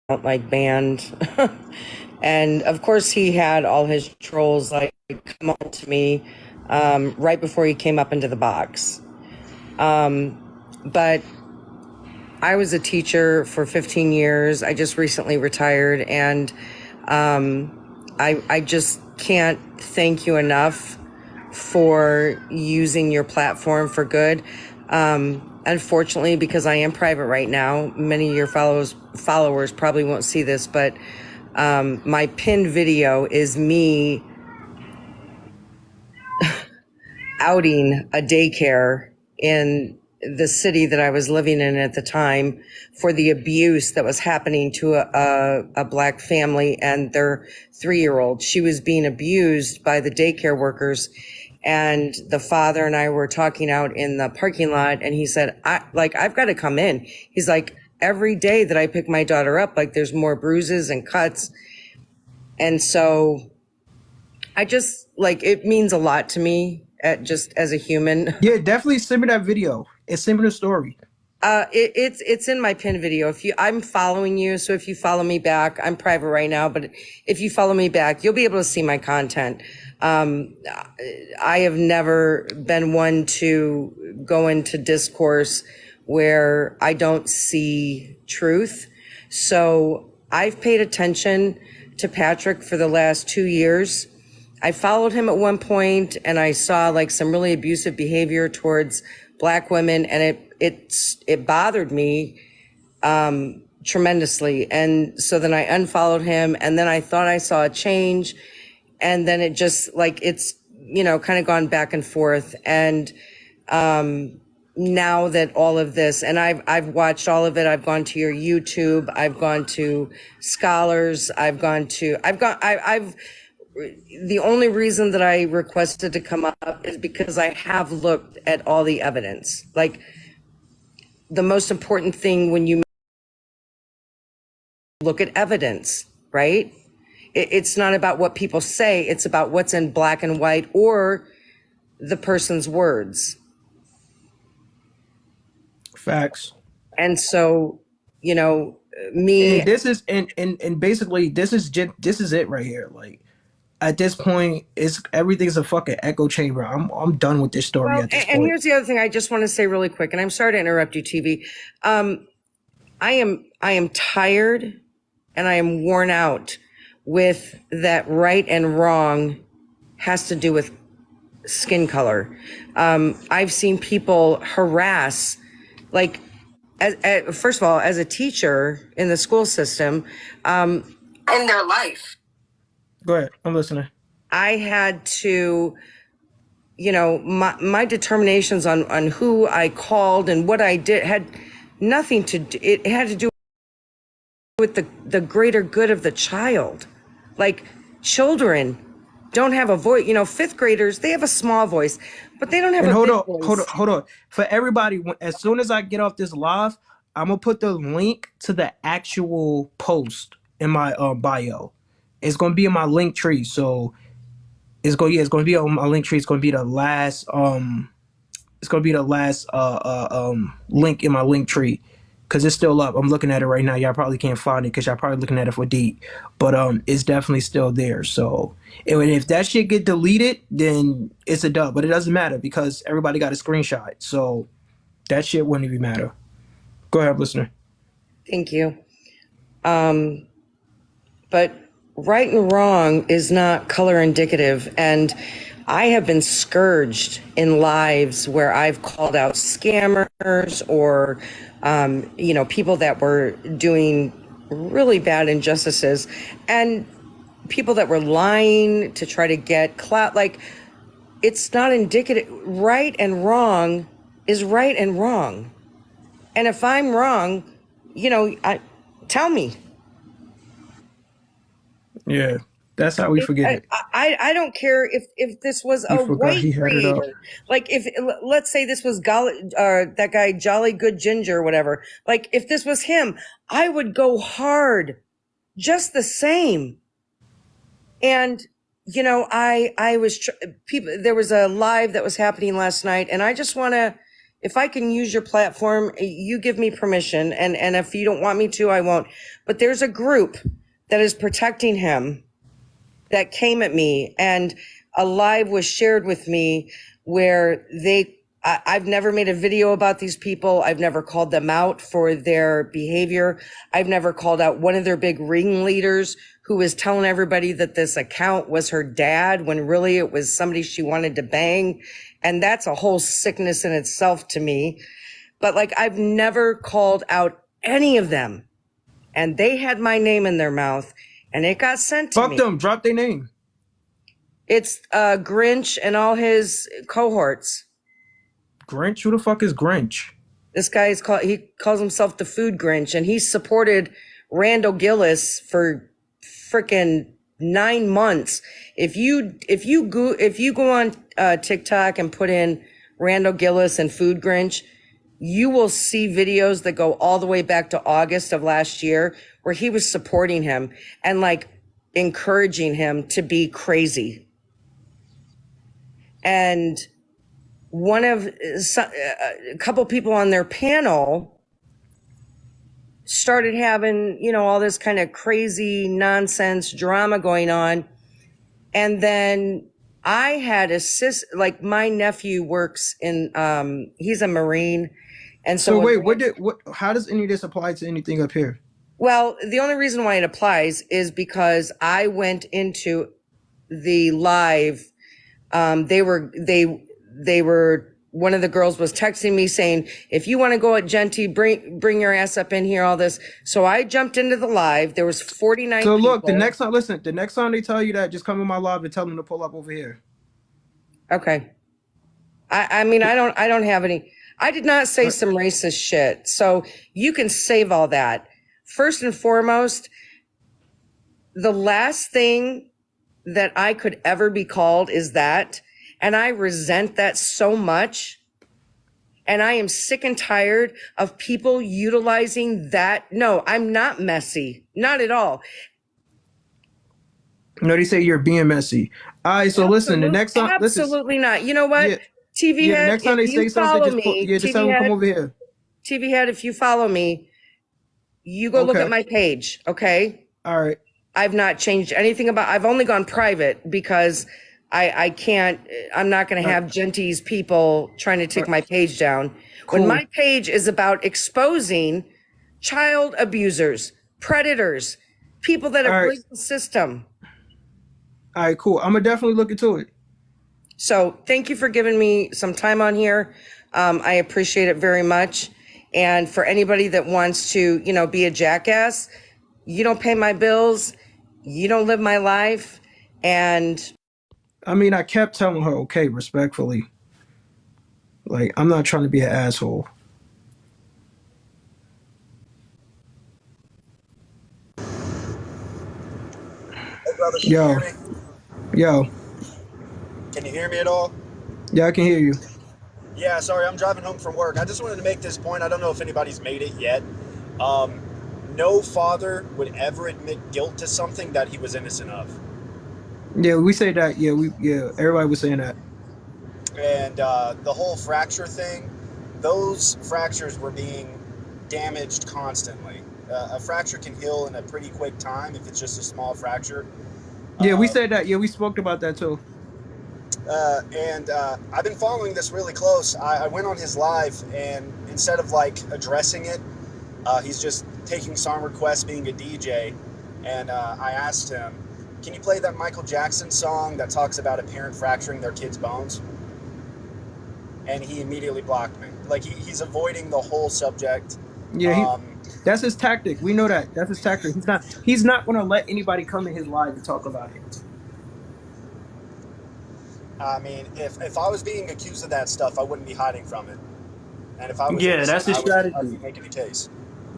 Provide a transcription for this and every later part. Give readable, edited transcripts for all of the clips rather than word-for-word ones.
like banned. And of course he had all his trolls like come on to me right before he came up into the box. But I was a teacher for 15 years. I just recently retired, and I just can't thank you enough for using your platform for good. Unfortunately, because I am private right now, many of your followers probably won't see this, but my pinned video is me outing a daycare in the city that I was living in at the time for the abuse that was happening to a black family and their 3-year-old. She was being abused by the daycare workers. And the father and I were talking out in the parking lot, and he said, I've got to come in. He's like, every day that I pick my daughter up, like there's more bruises and cuts. And so I just like, it means a lot to me just as a human. Yeah, definitely send me that video. It's send me the story. It's in my pin video. I'm following you, so if you follow me back, I'm private right now, but if you follow me back, you'll be able to see my content. I have never been one to go into discourse where I don't see truth. So I've paid attention to Patrick for the last 2 years. I followed him at one point, and I saw like some really abusive behavior towards black women, and it bothered me tremendously. And so then I unfollowed him, and then I thought I saw a change, and then it just like it's kind of gone back and forth. And now that all of this, and I've watched all of it. I've gone to your YouTube. I've gone to Scholars. I've the only reason that I requested to come up is because I have looked at all the evidence. Like, the most important thing when you look at evidence, right? It's not about what people say, it's about what's in black and white or the person's words. Facts. And so, me, And this is and basically this is it right here. Like at this point, it's everything's a fucking echo chamber. I'm done with this story well, at this and point. here's the other thing I just want to say really quick, and I'm sorry to interrupt you, TV. I am tired and I am worn out with that right and wrong has to do with skin color. I've seen people harass, like, first of all, as a teacher in the school system, in their life, Go ahead, I'm listening. I had to, my determinations on who I called and what I did had nothing to do, it had to do with the greater good of the child. Like, children don't have a voice. Fifth graders, they have a small voice, but they don't have And a hold big on, hold on, voice. hold on. For everybody, as soon as I get off this live, I'm gonna put the link to the actual post in my bio. It's gonna be in my link tree. So it's gonna be on my link tree. It's gonna be the last link in my link tree because it's still up. I'm looking at it right now. Y'all probably can't find it because y'all probably looking at it for deep, but it's definitely still there. So and if that shit get deleted, then it's a dub. But it doesn't matter because everybody got a screenshot, so that shit wouldn't even matter. Go ahead, listener. Thank you. But right and wrong is not color indicative. And I have been scourged in lives where I've called out scammers or, people that were doing really bad injustices and people that were lying to try to get clout. Like, it's not indicative. Right and wrong is right and wrong. And if I'm wrong, tell me. Yeah, that's how we forget I, it. I don't care if this was He a forgot white he had it up. creator. Like, if let's say this was that guy Jolly Good Ginger or whatever. Like, if this was him, I would go hard, just the same. And I was people. There was a live that was happening last night, and I just want to, if I can use your platform, you give me permission. And if you don't want me to, I won't. But there's a group that is protecting him that came at me, and a live was shared with me where I've never made a video about these people. I've never called them out for their behavior. I've never called out one of their big ringleaders who was telling everybody that this account was her dad when really it was somebody she wanted to bang. And that's a whole sickness in itself to me. But like, I've never called out any of them, and they had my name in their mouth, and it got sent to me. Fuck them. Drop their name. It's Grinch and all his cohorts. Grinch? Who the fuck is Grinch? This guy he calls himself the Food Grinch, and he supported Randall Gillis for freaking 9 months. If you go on TikTok and put in Randall Gillis and Food Grinch, you will see videos that go all the way back to August of last year where he was supporting him and like encouraging him to be crazy. And a couple people on their panel started having, all this kind of crazy nonsense drama going on. And then I had like my nephew works in, he's a Marine. And so wait, how does any of this apply to anything up here? Well, the only reason why it applies is because I went into the live. They were, one of the girls was texting me saying, if you want to go at Genty, bring your ass up in here, all this. So I jumped into the live. There was 49 So look, people. the next time they tell you that, just come in my live and tell them to pull up over here. Okay. I mean, I don't have any, I did not say some racist shit. So you can save all that. First and foremost, the last thing that I could ever be called is that. And I resent that so much. And I am sick and tired of people utilizing that. No, I'm not messy. Not at all. No, they say you're being messy. All right, so listen, the next time. Absolutely not. You know what? Yeah, TV head, next time they say something, just tell them to come over here. TV head, if you follow me, you go look at my page, okay? All right. I've not changed anything I've only gone private because I can't, I'm not going to have Genty's people trying to take my page down. Cool. When my page is about exposing child abusers, predators, people that have breached the system. All right, cool. I'm going to definitely look into it. So thank you for giving me some time on here. I appreciate it very much. And for anybody that wants to, be a jackass, you don't pay my bills, you don't live my life, and I mean, I kept telling her, okay, respectfully. Like, I'm not trying to be an asshole. Hey, brother, can you hear me? Yo. Can you hear me at all? Yeah, I can hear you. Yeah, sorry, I'm driving home from work. I just wanted to make this point. I don't know if anybody's made it yet. No father would ever admit guilt to something that he was innocent of. Yeah, we say that. Yeah, everybody was saying that. And the whole fracture thing, those fractures were being damaged constantly. A fracture can heal in a pretty quick time if it's just a small fracture. Yeah, we said that. Yeah, we spoke about that too. And I've been following this really close. I went on his live, and instead of like addressing it, he's just taking song requests, being a DJ. And I asked him, can you play that Michael Jackson song that talks about a parent fracturing their kid's bones? And he immediately blocked me. Like he's avoiding the whole subject. Yeah, that's his tactic. We know that. That's his tactic. He's not going to let anybody come in his live and talk about it. I mean, if I was being accused of that stuff, I wouldn't be hiding from it. And if I was that's his strategy. I would make any case.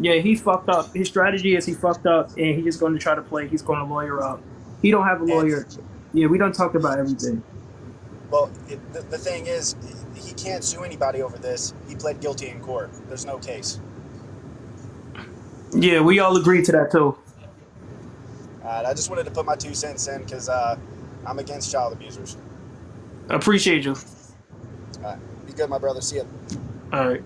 Yeah, he fucked up. His strategy is he fucked up, and he's just going to try to play. He's going to lawyer up. He don't have a lawyer. Yeah, we don't talk about everything. Well, the thing is, he can't sue anybody over this. He pled guilty in court. There's no case. Yeah, we all agree to that too. I just wanted to put my 2 cents in because I'm against child abusers. I appreciate you. Be good, my brother. See ya. All right.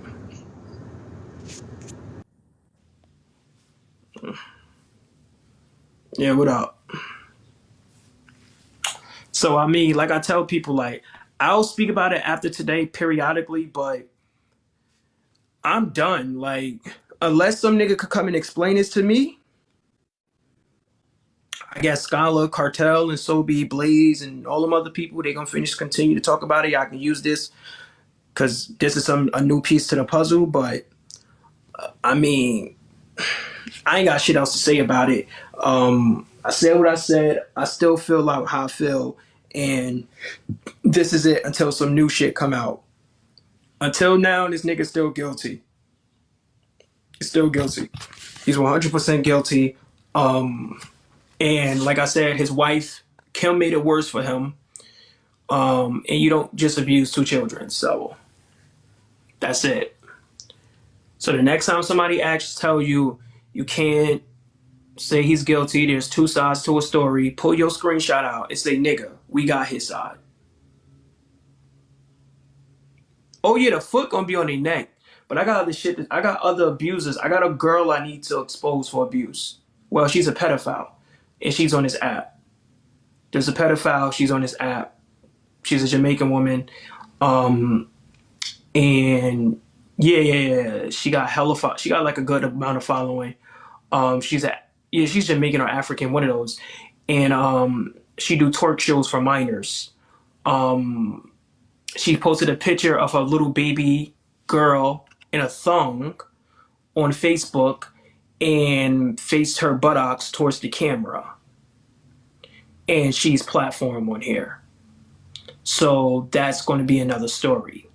Yeah, what up? So I mean, like I tell people, like I'll speak about it after today periodically, but I'm done. Like unless some nigga could come and explain this to me, I guess Scholar, Cartel, and So Be Blaze, and all them other people, they gonna continue to talk about it. I can use this because this is a new piece to the puzzle. But I mean, I ain't got shit else to say about it. I said what I said. I still feel like how I feel, and this is it until some new shit come out. Until now, this nigga's still guilty. He's still guilty. He's 100% guilty. And like I said, his wife, Kim, made it worse for him. And you don't just abuse two children. So that's it. So the next time somebody tell you you can't say he's guilty, there's two sides to a story, pull your screenshot out and say, nigga, we got his side. Oh yeah, the foot gonna be on their neck. But I got other shit. I got other abusers. I got a girl I need to expose for abuse. Well, she's a pedophile, and she's on this app. There's a pedophile. She's on this app. She's a Jamaican woman, and yeah. She got she got like a good amount of following. She's Jamaican or African, one of those, and she do twerk shows for minors. She posted a picture of a little baby girl in a thong on Facebook and faced her buttocks towards the camera. And she's platform on here. So that's going to be another story.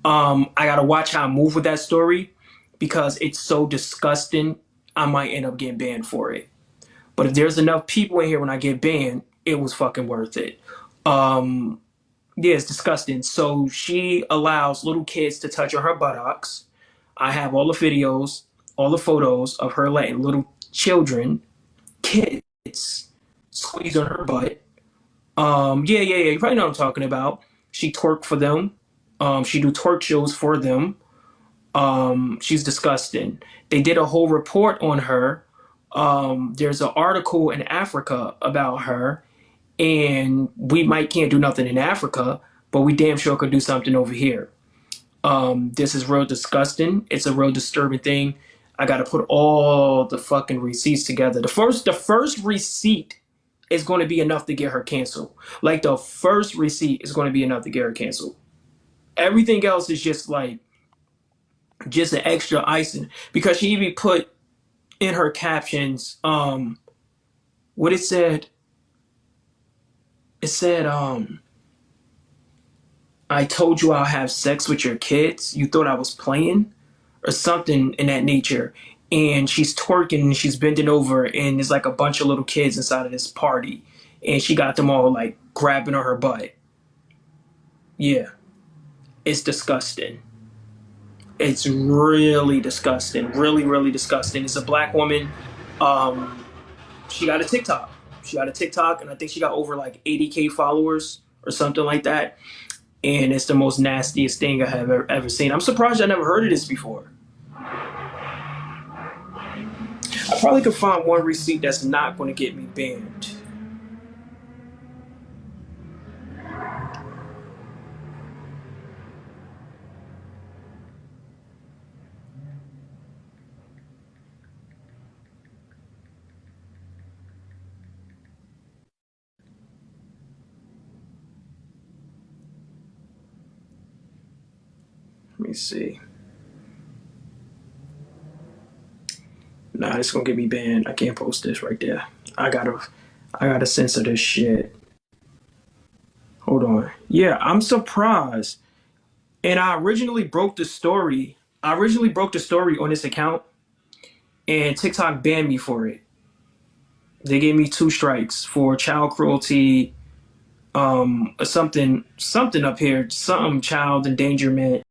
I got to watch how I move with that story because it's so disgusting. I might end up getting banned for it. But if there's enough people in here when I get banned, it was fucking worth it. Yeah, it's disgusting. So she allows little kids to touch on her buttocks. I have all the videos, all the photos of her letting little children, kids, squeeze on her butt. Yeah. You probably know what I'm talking about. She twerk for them. She do twerk shows for them. She's disgusting. They did a whole report on her. There's an article in Africa about her. And we can't do nothing in Africa, but we damn sure could do something over here. This is real disgusting. It's a real disturbing thing. I got to put all the fucking receipts together. The first receipt is going to be enough to get her canceled. Like the first receipt is going to be enough to get her canceled. Everything else is just an extra icing because she even put in her captions, what it said. It said, I told you I'll have sex with your kids. You thought I was playing? Or something in that nature. And she's twerking and she's bending over and there's like a bunch of little kids inside of this party. And she got them all like grabbing on her butt. Yeah. It's disgusting. It's really disgusting. Really, really disgusting. It's a black woman. She got a TikTok. And I think she got over like 80K followers or something like that. And it's the most nastiest thing I have ever seen. I'm surprised I never heard of this before. I probably could find one receipt that's not going to get me banned. Let me see. Nah, it's gonna get me banned. I can't post this right there. I gotta censor this shit. Hold on. Yeah, I'm surprised. And I originally broke the story. On this account, and TikTok banned me for it. They gave me 2 strikes for child cruelty, something up here, some child endangerment.